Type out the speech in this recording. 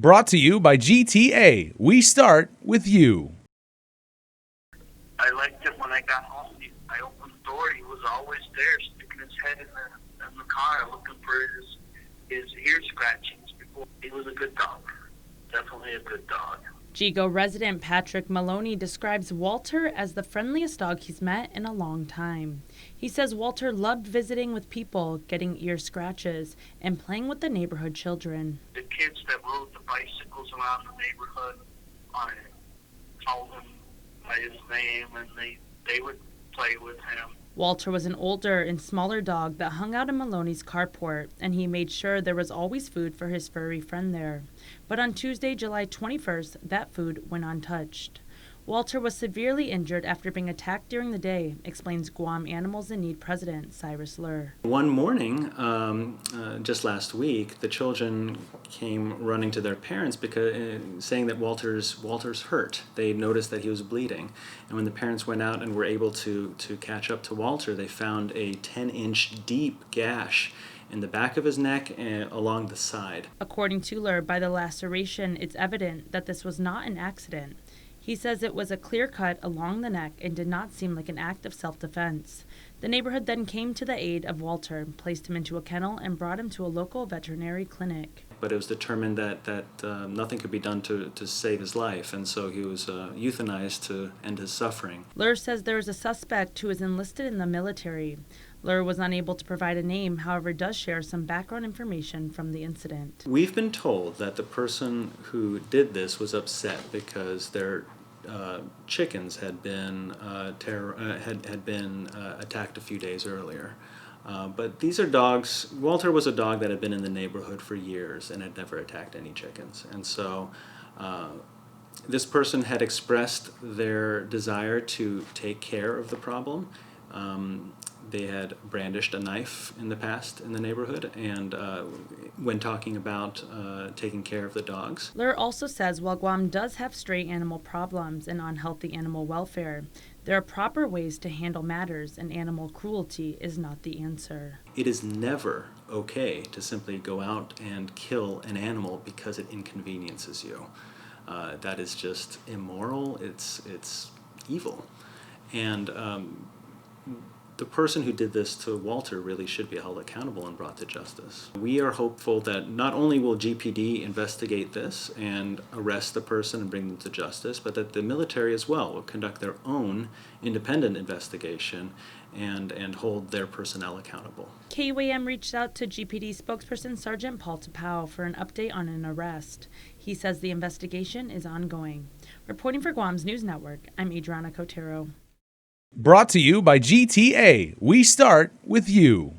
Brought to you by GTA. We start with you. I liked it when I got home. I opened the door. He was always there, sticking his head in the car, looking for his ear scratchings. Before he was a good dog, definitely a good dog. Chico resident Patrick Maloney describes Walter as the friendliest dog he's met in a long time. He says Walter loved visiting with people, getting ear scratches, and playing with the neighborhood children. The kids that rode the bicycles around the neighborhood, I called him by his name, and they would play with him. Walter was an older and smaller dog that hung out in Maloney's carport, and he made sure there was always food for his furry friend there. But on Tuesday, July 21st, that food went untouched. Walter was severely injured after being attacked during the day, explains Guam Animals in Need president Cyrus Lur. One morning, just last week, the children came running to their parents because saying that Walter's hurt. They noticed that he was bleeding, and when the parents went out and were able to catch up to Walter, they found a 10-inch deep gash in the back of his neck and along the side. According to Lur, by the laceration, it's evident that this was not an accident. He says it was a clear cut along the neck and did not seem like an act of self-defense. The neighborhood then came to the aid of Walter, placed him into a kennel, and brought him to a local veterinary clinic. But it was determined that nothing could be done to save his life, and so he was euthanized to end his suffering. Lur says there is a suspect who is enlisted in the military. Lur was unable to provide a name, however does share some background information from the incident. We've been told that the person who did this was upset because their chickens had been attacked a few days earlier. But these are dogs. Walter was a dog that had been in the neighborhood for years and had never attacked any chickens. And so this person had expressed their desire to take care of the problem. They had brandished a knife in the past in the neighborhood, and when talking about taking care of the dogs. Lur also says while Guam does have stray animal problems and unhealthy animal welfare, there are proper ways to handle matters, and animal cruelty is not the answer. It is never okay to simply go out and kill an animal because it inconveniences you. That is just immoral. It's evil, and the person who did this to Walter really should be held accountable and brought to justice. We are hopeful that not only will GPD investigate this and arrest the person and bring them to justice, but that the military as well will conduct their own independent investigation and hold their personnel accountable. KUAM reached out to GPD spokesperson Sergeant Paul Tapau for an update on an arrest. He says the investigation is ongoing. Reporting for Guam's News Network, I'm Adriana Cotero. Brought to you by GTA. We start with you.